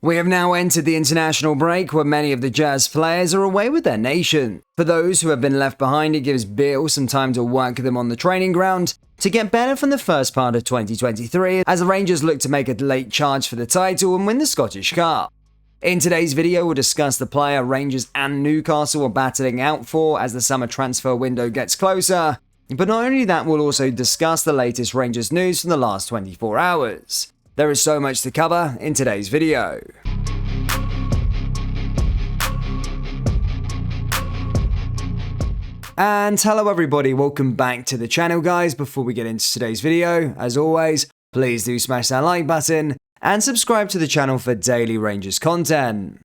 We have now entered the international break where many of the Jazz players are away with their nation. For those who have been left behind, it gives Beal some time to work them on the training ground to get better from the first part of 2023 as the Rangers look to make a late charge for the title and win the Scottish Cup. In today's video, we'll discuss the player Rangers and Newcastle are battling out for as the summer transfer window gets closer. But not only that, we'll also discuss the latest Rangers news from the last 24 hours. There is so much to cover in today's video. And hello everybody, welcome back to the channel guys. Before we get into today's video, as always, please do smash that like button and subscribe to the channel for daily Rangers content.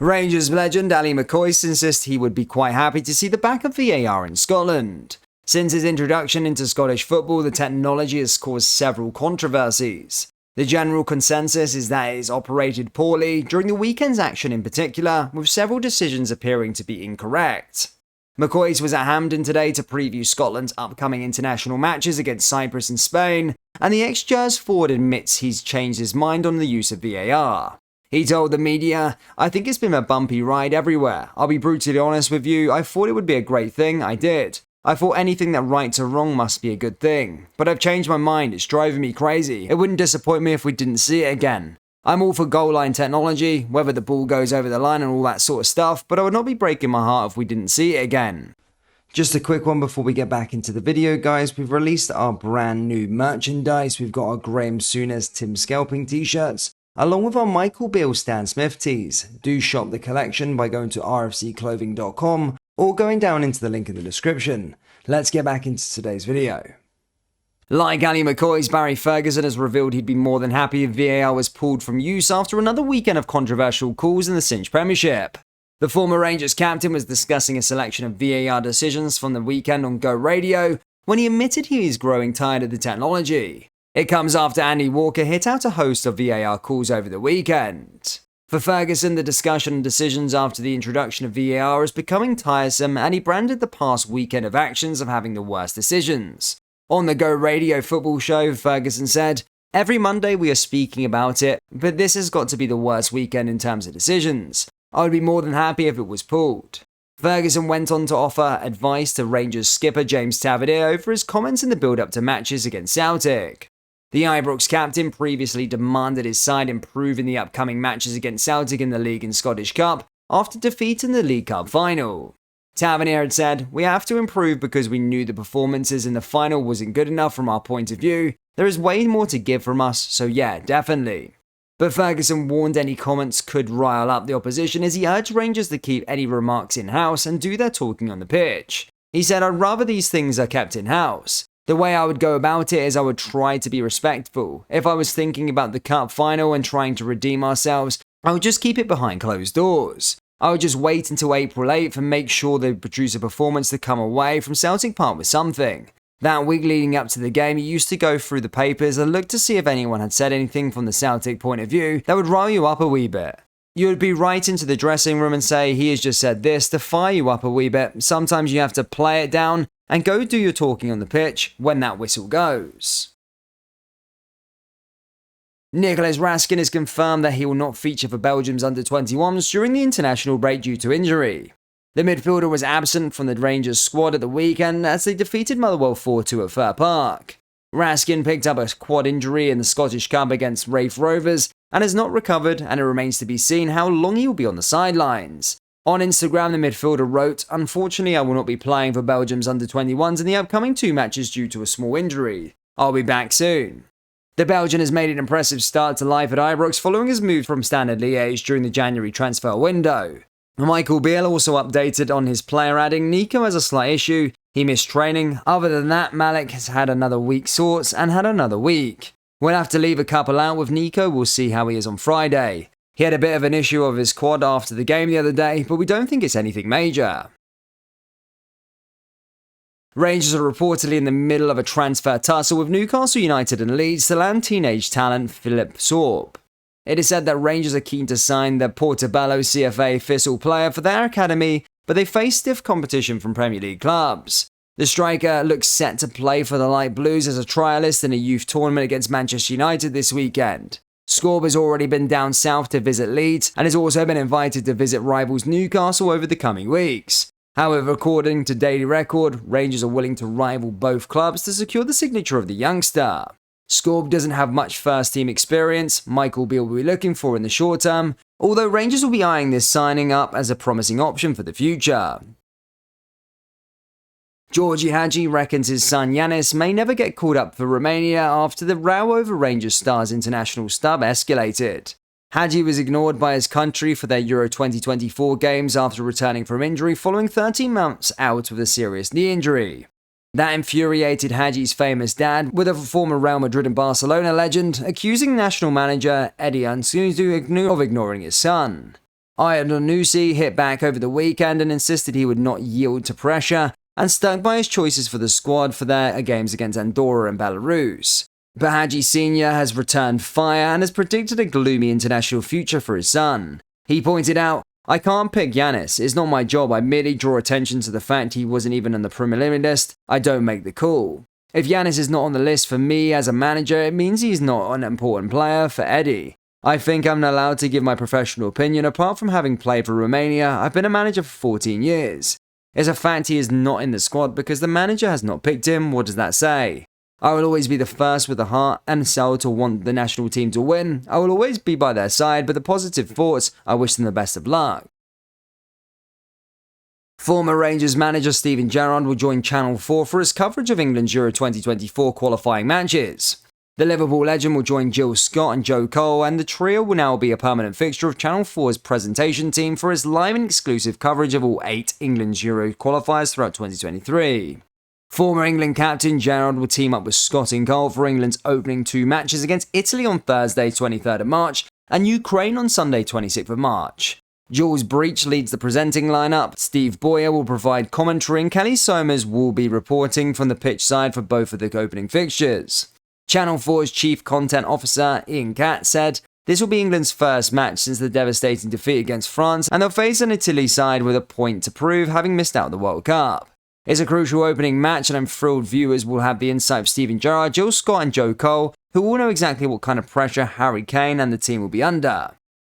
Rangers legend Ali McCoist insists he would be quite happy to see the back of VAR in Scotland. Since his introduction into Scottish football, the technology has caused several controversies. The general consensus is that it is operated poorly during the weekend's action in particular, with several decisions appearing to be incorrect. McCoist was at Hampden today to preview Scotland's upcoming international matches against Cyprus and Spain, and the ex-Jazz forward admits he's changed his mind on the use of VAR. He told the media, "I think it's been a bumpy ride everywhere. I'll be brutally honest with you, I thought it would be a great thing, I did. I thought anything that right or wrong must be a good thing. But I've changed my mind, it's driving me crazy. It wouldn't disappoint me if we didn't see it again. I'm all for goal line technology, whether the ball goes over the line and all that sort of stuff, but I would not be breaking my heart if we didn't see it again." Just a quick one before we get back into the video guys, we've released our brand new merchandise. We've got our Graham Souness Tim Scalping t-shirts, along with our Michael Beale Stan Smith tees. Do shop the collection by going to rfcclothing.com or going down into the link in the description. Let's get back into today's video. Like Ali McCoist, Barry Ferguson has revealed he'd be more than happy if VAR was pulled from use after another weekend of controversial calls in the Cinch Premiership. The former Rangers captain was discussing a selection of VAR decisions from the weekend on Go Radio when he admitted he is growing tired of the technology. It comes after Andy Walker hit out a host of VAR calls over the weekend. For Ferguson, the discussion and decisions after the introduction of VAR is becoming tiresome, and he branded the past weekend of actions of having the worst decisions. On the Go Radio football show, Ferguson said, "Every Monday we are speaking about it, but this has got to be the worst weekend in terms of decisions. I would be more than happy if it was pulled." Ferguson went on to offer advice to Rangers skipper James Tavernier over his comments in the build-up to matches against Celtic. The Ibrox captain previously demanded his side improve in the upcoming matches against Celtic in the League and Scottish Cup after defeat in the League Cup final. Tavernier had said, "We have to improve because we knew the performances in the final wasn't good enough from our point of view. There is way more to give from us, so yeah, definitely." But Ferguson warned any comments could rile up the opposition as he urged Rangers to keep any remarks in-house and do their talking on the pitch. He said, "I'd rather these things are kept in-house. The way I would go about it is I would try to be respectful. If I was thinking about the cup final and trying to redeem ourselves, I would just keep it behind closed doors. I would just wait until April 8th and make sure they produce a performance to come away from Celtic Park with something." That week leading up to the game, he used to go through the papers and look to see if anyone had said anything from the Celtic point of view that would rile you up a wee bit. You would be right into the dressing room and say, "He has just said this," to fire you up a wee bit. Sometimes you have to play it down and go do your talking on the pitch when that whistle goes. Nicolas Raskin has confirmed that he will not feature for Belgium's under-21s during the international break due to injury. The midfielder was absent from the Rangers squad at the weekend as they defeated Motherwell 4-2 at Fir Park. Raskin picked up a quad injury in the Scottish Cup against Raith Rovers and has not recovered, and it remains to be seen how long he will be on the sidelines. On Instagram, the midfielder wrote, "Unfortunately, I will not be playing for Belgium's under-21s in the upcoming 2 matches due to a small injury. I'll be back soon." The Belgian has made an impressive start to life at Ibrox following his move from Standard Liège during the January transfer window. Michael Beale also updated on his player, adding, "Nico has a slight issue. He missed training. Other than that, Malik has had another week's sorts and had another week. We'll have to leave a couple out with Nico. We'll see how he is on Friday. He had a bit of an issue of his quad after the game the other day, but we don't think it's anything major." Rangers are reportedly in the middle of a transfer tussle with Newcastle United and Leeds to land teenage talent Philip Sorb. It is said that Rangers are keen to sign the Portobello CFA Thistle player for their academy, but they face stiff competition from Premier League clubs. The striker looks set to play for the Light Blues as a trialist in a youth tournament against Manchester United this weekend. Scorb has already been down south to visit Leeds and has also been invited to visit rivals Newcastle over the coming weeks. However, according to Daily Record, Rangers are willing to rival both clubs to secure the signature of the youngster. Scorb doesn't have much first-team experience Michael Beale will be looking for in the short term, although Rangers will be eyeing this signing up as a promising option for the future. Gheorghe Hagi reckons his son Yanis may never get called up for Romania after the row over Rangers star's international stub escalated. Hagi was ignored by his country for their Euro 2024 games after returning from injury following 13 months out with a serious knee injury. That infuriated Hagi's famous dad, with a former Real Madrid and Barcelona legend accusing national manager Eddie Ansudu of ignoring his son. Ioannou hit back over the weekend and insisted he would not yield to pressure, and stuck by his choices for the squad for their games against Andorra and Belarus. But Hagi Sr. has returned fire and has predicted a gloomy international future for his son. He pointed out, "I can't pick Yanis, it's not my job, I merely draw attention to the fact he wasn't even on the preliminary list, I don't make the call. If Yanis is not on the list for me as a manager, it means he's not an important player for Eddie. I think I'm allowed to give my professional opinion. Apart from having played for Romania, I've been a manager for 14 years. It's a fact he is not in the squad because the manager has not picked him. What does that say? I will always be the first with the heart and soul to want the national team to win. I will always be by their side, but the positive thoughts, I wish them the best of luck." Former Rangers manager Steven Gerrard will join Channel 4 for his coverage of England's Euro 2024 qualifying matches. The Liverpool legend will join Jill Scott and Joe Cole, and the trio will now be a permanent fixture of Channel 4's presentation team for his live and exclusive coverage of all 8 England's Euro qualifiers throughout 2023. Former England captain Gerrard will team up with Scott in goal for England's opening 2 matches against Italy on Thursday 23rd of March and Ukraine on Sunday 26th of March. Jules Breach leads the presenting lineup, Steve Boyer will provide commentary, and Kelly Somers will be reporting from the pitch side for both of the opening fixtures. Channel 4's Chief Content Officer, Ian Catt, said, "This will be England's first match since the devastating defeat against France, and they'll face an Italy side with a point to prove, having missed out the World Cup. It's a crucial opening match, and I'm thrilled viewers will have the insight of Steven Gerrard, Jill Scott and Joe Cole, who all know exactly what kind of pressure Harry Kane and the team will be under."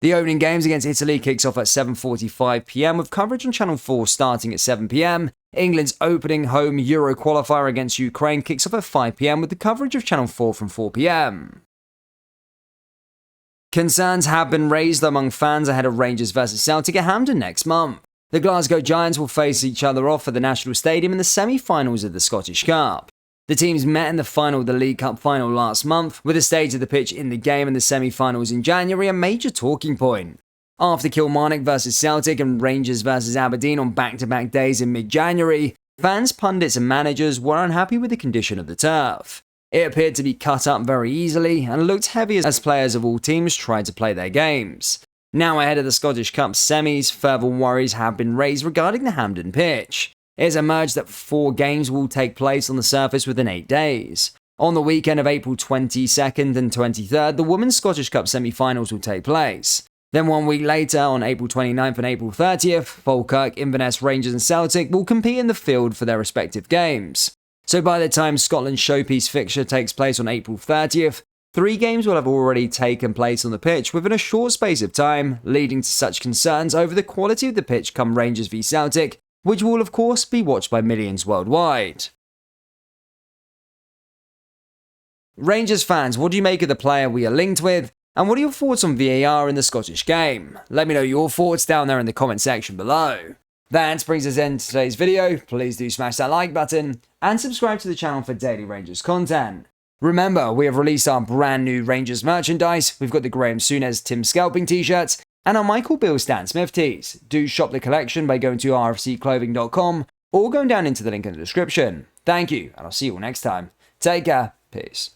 The opening games against Italy kicks off at 7:45 PM with coverage on Channel 4 starting at 7 PM. England's opening home Euro qualifier against Ukraine kicks off at 5 PM with the coverage of Channel 4 from 4 PM. Concerns have been raised among fans ahead of Rangers vs Celtic at Hampden next month. The Glasgow Giants will face each other off at the National Stadium in the semi-finals of the Scottish Cup. The teams met in the final of the League Cup final last month, with the stage of the pitch in the game and the semi-finals in January a major talking point. After Kilmarnock vs Celtic and Rangers vs Aberdeen on back-to-back days in mid-January, fans, pundits and managers were unhappy with the condition of the turf. It appeared to be cut up very easily and looked heavy as players of all teams tried to play their games. Now ahead of the Scottish Cup semis, further worries have been raised regarding the Hampden pitch. It has emerged that 4 games will take place on the surface within 8 days. On the weekend of April 22nd and 23rd, the Women's Scottish Cup semi-finals will take place. Then 1 week later, on April 29th and April 30th, Falkirk, Inverness, Rangers and Celtic will compete in the field for their respective games. So by the time Scotland's showpiece fixture takes place on April 30th, 3 games will have already taken place on the pitch within a short space of time, leading to such concerns over the quality of the pitch come Rangers v Celtic, which will of course be watched by millions worldwide. Rangers fans, what do you make of the player we are linked with? And what are your thoughts on VAR in the Scottish game? Let me know your thoughts down there in the comment section below. That brings us into today's video. Please do smash that like button and subscribe to the channel for daily Rangers content. Remember, we have released our brand new Rangers merchandise. We've got the Graham Souness Tim Scalping t-shirts and our Michael Beale Stan Smith tees. Do shop the collection by going to rfcclothing.com or going down into the link in the description. Thank you, and I'll see you all next time. Take care. Peace.